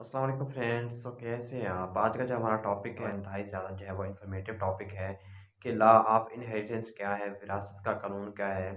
अस्सलाम वालेकुम फ्रेंड्स। कैसे हैं आप? आज का जो हमारा टॉपिक है इंतहाई ज़्यादा जो है वो इन्फॉर्मेटिव टॉपिक है कि लॉ ऑफ इनहेरिटेंस क्या है, विरासत का कानून क्या है।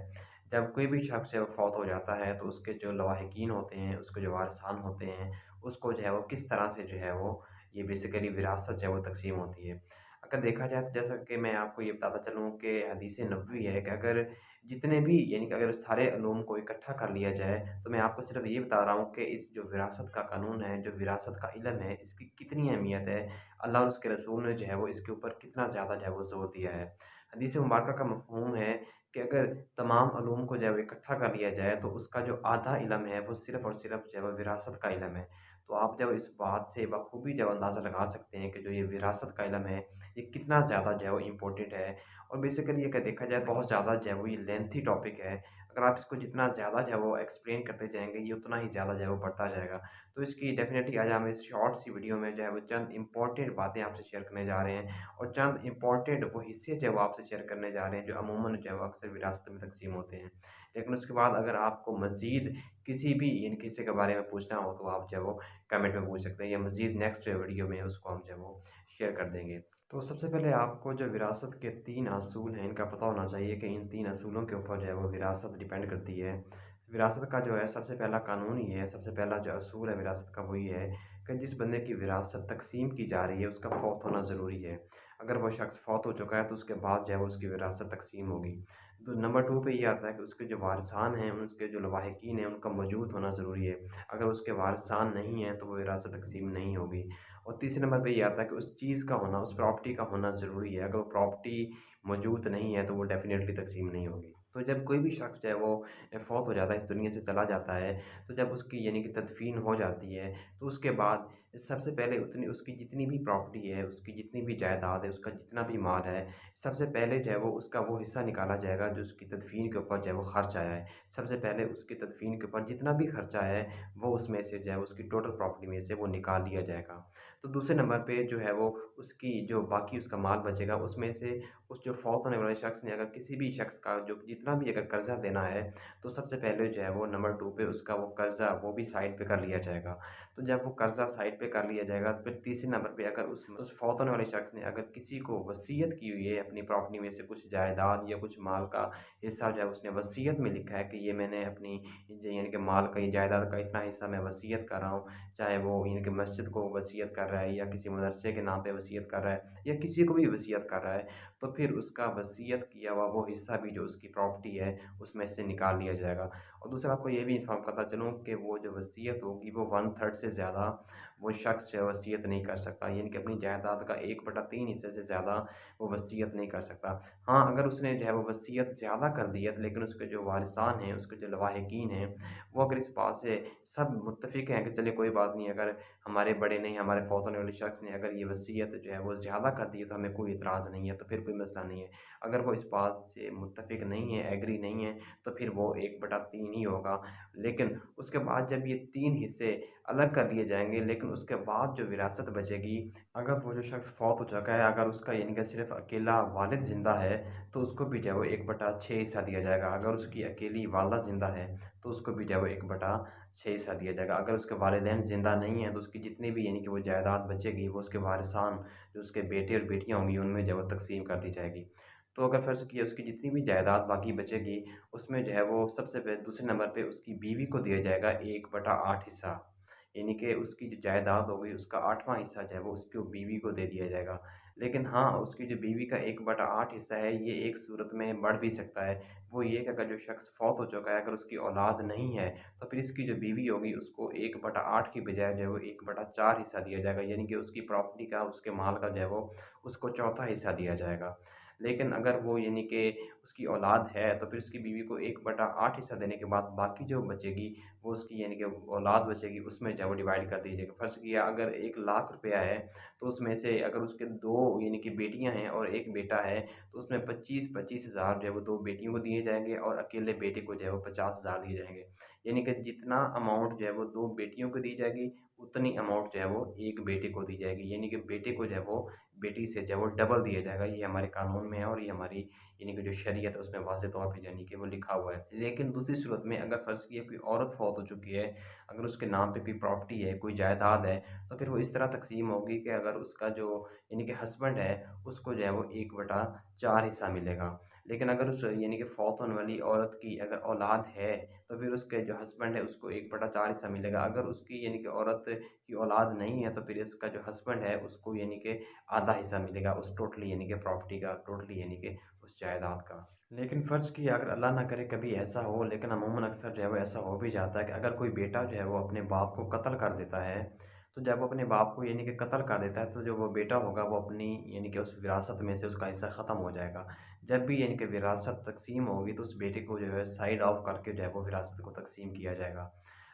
जब कोई भी शख्स जो है वो फौत हो जाता है तो उसके जो लवाहिकीन होते हैं, उसके जो वारिसान होते हैं, उसको जो है वो किस तरह से जो है वो ये बेसिकली विरासत जो है वो तक़सीम होती है। अगर देखा जाए तो जैसा कि मैं आपको ये बताता चलूँ कि हदीस नबवी है कि अगर जितने भी यानी कि अगर सारे उलूम को इकट्ठा कर लिया जाए, तो मैं आपको सिर्फ़ ये बता रहा हूँ कि इस जो विरासत का कानून है, जो विरासत का इल्म है, इसकी कितनी अहमियत है। अल्लाह और उसके रसूल ने जो है वो इसके ऊपर कितना ज़्यादा जो है वो ज़ोर दिया है। हदीस मुबारका का मफ़हूम है कि अगर तमाम उलूम को जो है वो इकट्ठा कर लिया जाए, तो उसका जो आधा इल्म है, वो सिर्फ़ और सिर्फ़ जो है वो विरासत का इल्म है। तो आप जब इस बात से बखूबी जब अंदाज़ा लगा सकते हैं कि जो ये विरासत का इल्म है, ये कितना ज़्यादा जो है वो इम्पोर्टेंट है। और बेसिकली अगर देखा जाए तो बहुत ज़्यादा जो है वो ये लेंथी टॉपिक है। अगर आप इसको जितना ज़्यादा जो है वो एक्सप्लेन करते जाएँगे, ये उतना ही ज़्यादा जो है वो बढ़ता जाएगा। तो इसकी डेफ़िनेटली आज हम इस शॉर्ट सी वीडियो में जो है वो चंद इम्पोर्टेंट बातें आपसे शेयर करने जा रहे हैं और चंद इम्पोर्टेंट वो हिस्से जो है वो आपसे शेयर करने जा रहे हैं, जो अमूमन जो है वो अक्सर विरासत में तक़सीम होते हैं। लेकिन उसके बाद अगर आपको मज़ीद किसी भी इन किस्से के बारे में पूछना हो, तो आप जो है वो कमेंट में पूछ सकते हैं या मज़ीद नेक्स्ट वीडियो में उसको हम जो है वो शेयर कर देंगे। तो सबसे पहले आपको जो विरासत के 3 असूल हैं, इनका पता होना चाहिए कि इन 3 असूलों के ऊपर जो है वो विरासत डिपेंड करती है। विरासत का जो है सबसे पहला कानून ही है, सबसे पहला जो असूल है विरासत का वो ये है कि जिस बंदे की विरासत तक़सीम की जा रही है, उसका फ़ौत होना ज़रूरी है। अगर वो शख़्स फ़ौत हो चुका है तो उसके बाद जो है वो उसकी विरासत तक़सीम होगी। तो नंबर 2 पे ये आता है कि उसके जो वारिसान हैं, उसके जो लवाहिकीन हैं, उनका मौजूद होना ज़रूरी है। अगर उसके वारिसान नहीं हैं, तो वो विरासत तक़सीम नहीं होगी। और तीसरे नंबर पे ये आता है कि उस चीज़ का होना, उस प्रॉपर्टी का होना ज़रूरी है। अगर वो प्रॉपर्टी मौजूद नहीं है, तो वो डेफ़िनेटली तक़सीम नहीं होगी। तो जब कोई भी शख़्स जो है वो फ़ौत हो जाता है, इस दुनिया से चला जाता है, तो जब उसकी यानी कि तदफ़ीन हो जाती है, तो उसके बाद सबसे पहले उतनी उसकी जितनी भी प्रॉपर्टी है, उसकी जितनी भी जायदाद है, उसका जितना भी माल है, सबसे पहले जो है वो उसका वो हिस्सा निकाला जाएगा जो उसकी तदफ़ीन के ऊपर जो है वो खर्च आया है। सबसे पहले उसकी तदफ़ीन के ऊपर जितना भी खर्चा है, वो उसमें से जो है उसकी टोटल प्रॉपर्टी में से वो निकाल लिया जाएगा। तो दूसरे नंबर पे जो है वो उसकी जो बाकी उसका माल बचेगा, उसमें से उस जो फ़ौत होने वाले शख़्स ने अगर किसी भी शख़्स का जो जितना भी अगर कर्ज़ा देना है, तो सबसे पहले जो है वो नंबर 2 पे उसका वो कर्ज़ा वो भी साइड पे कर लिया जाएगा। तो जब वो कर्ज़ा साइड पे कर लिया जाएगा, तो फिर तीसरे नंबर पे अगर उस फ़ौत होने वाले शख़्स ने अगर किसी को वसीयत की हुई है अपनी प्रॉपर्टी में से कुछ जायदाद या कुछ माल का हिस्सा जो है उसने वसीयत में लिखा है कि ये मैंने अपनी यानी कि माल का, ये जायदाद का इतना हिस्सा मैं वसीयत कर रहा हूँ। चाहे वो यानी कि मस्जिद को वसीयत कर रहा है या किसी मदरसे के नाम पे वसीयत कर रहा है या किसी को भी वसीयत कर रहा है, तो फिर उसका वसीयत किया हुआ वो हिस्सा भी जो उसकी प्रॉपर्टी है, उसमें से निकाल लिया जाएगा। और दूसरा आपको ये भी इन्फॉर्म करता चलूँ कि वो जो वसीयत होगी वो 1/3 से ज़्यादा वो शख़्स जो है वसीयत नहीं कर सकता, यानी कि अपनी जायदाद का 1/3 हिस्से से ज़्यादा वो वसीयत नहीं कर सकता। हाँ, अगर उसने जो है वो वसीयत ज़्यादा कर दी है, लेकिन उसके जो वारिसान हैं, उसके जो लवाहिकीन हैं, वो अगर इस बात से सब मुत्तफ़िक़ हैं कि चलिए कोई बात नहीं, अगर हमारे बड़े नहीं, हमारे फ़ौत होने वाले शख़्स ने अगर ये वसीयत जो है वो ज़्यादा कर दी है, तो हमें कोई इतराज़ नहीं है, तो फिर कोई मसला नहीं है। अगर वो इस बात से मुत्तफ़िक़ नहीं है, एग्री नहीं है, तो फिर वो 1/3 ही होगा। लेकिन उसके बाद जब ये 3 हिस्से अलग कर लिए जाएँगे, लेकिन उसके बाद जो विरासत बचेगी, अगर वो जो शख़्स फ़ौत हो चुका है, अगर उसका यानी कि सिर्फ़ अकेला वालिद ज़िंदा है, तो उसको भी जो है वो 1/6 हिस्सा दिया जाएगा। अगर उसकी अकेली वालिदा ज़िंदा है, तो उसको भी जो है वो 1/6 हिस्सा दिया जाएगा। अगर उसके वालिदैन ज़िंदा नहीं हैं, तो उसकी जितनी भी यानी कि वो जायदाद बचेगी, वो उसके वारिसान जो उसके बेटे और बेटियाँ होंगी, उनमें जो है वो तक़सीम कर दी जाएगी। तो अगर फ़र्ज़ किया उसकी जितनी भी जायदाद बाकी बचेगी, उसमें जो है वो सबसे दूसरे नंबर पे उसकी बीवी को दिया जाएगा 1/8 हिस्सा। यानी कि उसकी जो जायदाद होगी, उसका 8वाँ हिस्सा जो है वो उसकी बीवी को दे दिया जाएगा। लेकिन हाँ, उसकी जो बीवी का 1/8 हिस्सा है, ये एक सूरत में बढ़ भी सकता है। वो ये कि अगर जो शख़्स फ़ौत हो चुका है, अगर उसकी औलाद नहीं है, तो फिर इसकी जो बीवी होगी उसको 1/8 की बजाय जो है वो 1/4 हिस्सा दिया जाएगा। यानी कि उसकी प्रॉपर्टी का, उसके माल का जो है वो उसको चौथा हिस्सा दिया जाएगा। लेकिन अगर वो यानी कि उसकी औलाद है, तो फिर उसकी बीवी को 1/8 हिस्सा देने के बाद बाकी जो बचेगी, वो उसकी यानी कि औलाद बचेगी, उसमें जो है वो डिवाइड कर दी जाएगी। फ़र्ज़ किया अगर 1 लाख रुपया है, तो उसमें से अगर उसके 2 यानी कि बेटियाँ हैं और 1 बेटा है, तो उसमें 25-25 हज़ार जो है वो 2 बेटियों को दिए जाएँगे और अकेले बेटे को जो है वो 50 हज़ार दिए जाएँगे। यानी कि जितना अमाउंट जो है वो 2 बेटियों को दी जाएगी, उतनी अमाउंट जो है वो 1 बेटे को दी जाएगी। यानी कि बेटे को जो है वो बेटी से जो है वो डबल दिया जाएगा। ये हमारे कानून में है और ये हमारी यानी कि जो शरीयत है उसमें वाज़ेह तौर पे यानी कि वो लिखा हुआ है। लेकिन दूसरी सूरत में अगर फ़र्ज़ कीजिए कोई औरत फ़ौत हो चुकी है, अगर उसके नाम पे कोई प्रॉपर्टी है, कोई जायदाद है, तो फिर वो इस तरह तक़सीम होगी कि अगर उसका जो यानी कि हस्बैंड है, उसको जो है वो 1/4 हिस्सा मिलेगा। लेकिन अगर उस यानी कि फ़ौत होने वाली औरत की अगर औलाद है, तो फिर उसके जो हस्बैंड है उसको 1/4 हिस्सा मिलेगा। अगर उसकी यानी कि औरत की औलाद नहीं है, तो फिर इसका जो हस्बैंड है उसको यानी कि आधा हिस्सा मिलेगा उस टोटली यानी कि प्रॉपर्टी का, टोटली यानी कि उस जायदाद का। लेकिन फ़र्ज़ किया अगर अल्लाह ना करे कभी ऐसा हो, लेकिन अमूमन अक्सर जो है वो ऐसा हो भी जाता है कि अगर कोई बेटा जो है वो अपने बाप को कत्ल कर देता है, तो जब वो अपने बाप को यानी कि कत्ल कर देता है, तो जो वो बेटा होगा वो अपनी यानी कि उस विरासत में से उसका हिस्सा ख़त्म हो जाएगा। जब भी यानी कि विरासत तक़सीम होगी, तो उस बेटे को जो है साइड ऑफ करके जो है वो विरासत को तक़सीम किया जाएगा।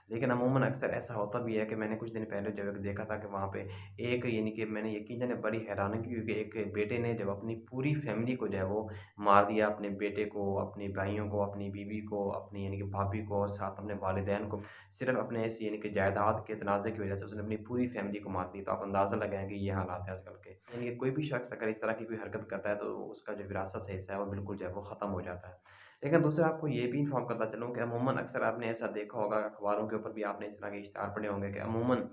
लेकिन अमूमन अक्सर ऐसा होता भी है कि मैंने कुछ दिन पहले जो है देखा था कि वहाँ पे एक यानी कि मैंने यकीन जाने बड़ी हैरानी की, क्योंकि एक बेटे ने जब अपनी पूरी फैमिली को जो है वो मार दिया, अपने बेटे को, अपने भाइयों को, अपनी बीवी को, अपनी यानी कि भाभी को और साथ अपने वालिदैन को, सिर्फ़ अपने इस यानी कि जायदाद के तनाज़े की वज़ह से उसने अपनी पूरी फैमिली को मार दी। तो आप अंदाज़ा लगाएँ कि ये हालात है आजकल के। यानी कि कोई भी शख़्स अगर इस तरह की कोई हरकत करता है, तो उसका जो विरासत से हिस्सा है वो बिल्कुल जो है वो ख़त्म हो जाता है। लेकिन दूसरा आपको ये भी इन्फॉर्म करता चलूँ कि अमूमन अक्सर आपने ऐसा देखा होगा, अखबारों के ऊपर भी आपने इस तरह के इश्तिहार पढ़े होंगे कि अमूमन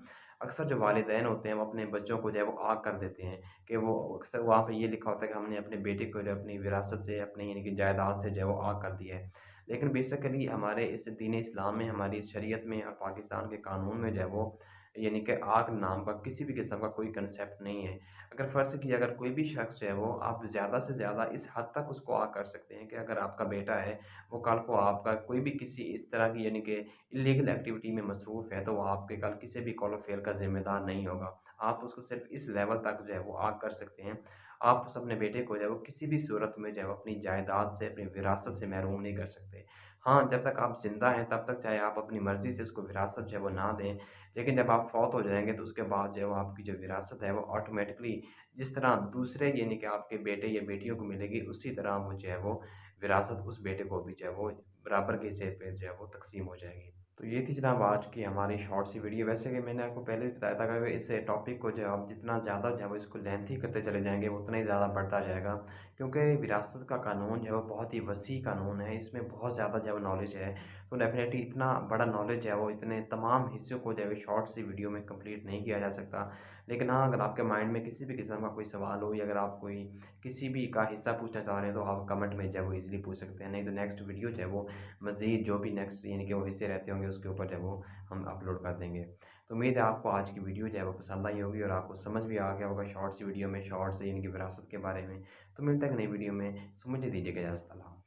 अक्सर जो वालिदैन होते हैं वो अपने बच्चों को जो है वो आग कर देते हैं, कि वो अक्सर वहाँ पे ये लिखा होता है कि हमने अपने बेटे को जो है अपनी विरासत से, अपनी यानी कि जायदाद से जो है वो आग कर दिया है। लेकिन बेसिकली हमारे इस दीन इस्लाम में, हमारी इस शरीयत में और पाकिस्तान के कानून में जो है वो यानी कि आग नाम का किसी भी किस्म का कोई कंसेप्ट नहीं है। अगर फ़र्ज़ कीजिए अगर कोई भी शख़्स जो है वो, आप ज़्यादा से ज़्यादा इस हद तक उसको आग कर सकते हैं कि अगर आपका बेटा है, वो कल को आपका कोई भी किसी इस तरह की यानी कि इल्लीगल एक्टिविटी में मसरूफ़ है, तो वो आपके कल किसी भी कौल व फ़िल का ज़िम्मेदार नहीं होगा। आप उसको सिर्फ़ इस लेवल तक जो है वो आग कर सकते हैं। आप उस अपने बेटे को जो है वो किसी भी सूरत में जो है वो अपनी जायदाद से, अपनी विरासत से महरूम नहीं कर सकते। हाँ, जब तक आप ज़िंदा हैं तब तक चाहे आप अपनी मर्ज़ी से उसको विरासत जो है वो ना दें, लेकिन जब आप फ़ौत हो जाएँगे तो उसके बाद जो है वो आपकी जो विरासत है वो ऑटोमैटिकली जिस तरह दूसरे यानी कि आपके बेटे या बेटियों को मिलेगी, उसी तरह वो जो है वो विरासत उस बेटे को भी जो है वो बराबर के हिस्से पे जो है वो तक़सीम हो जाएगी। तो ये थी जनाब आज की हमारी शॉर्ट सी वीडियो। वैसे कि मैंने आपको पहले भी बताया था कि इस टॉपिक को जो है आप जितना ज़्यादा जो है वो इसको लेंथी करते चले जाएँगे, उतना ही ज़्यादा बढ़ता जाएगा। क्योंकि विरासत का कानून जो है वो बहुत ही वसी कानून है, इसमें बहुत ज़्यादा जो है वो नॉलेज है। तो डेफ़िनेटली इतना बड़ा नॉलेज है वो इतने तमाम हिस्सों को जो है शॉर्ट सी वीडियो में कंप्लीट नहीं किया जा सकता। लेकिन हाँ, अगर आपके माइंड में किसी भी किस्म का कोई सवाल हो, या अगर आप कोई किसी भी का हिस्सा पूछना चाह रहे हैं, तो आप कमेंट में जो है वो ईज़िली पूछ सकते हैं। नहीं तो नेक्स्ट वीडियो जो है वो मज़ीद जो भी नेक्स्ट यानी कि वो हिस्से रहते होंगे उसके ऊपर जो है वो हम अपलोड कर देंगे। तो उम्मीद है आपको आज की वीडियो जो है वो पसंद आई होगी और आपको समझ भी आ गया होगा शॉर्ट सी वीडियो में, शॉर्ट से यानी कि विरासत के बारे में। तो मिलते हैं एक नई वीडियो में, सो मुझे दीजिएगा इजाज़त। अल्लाह।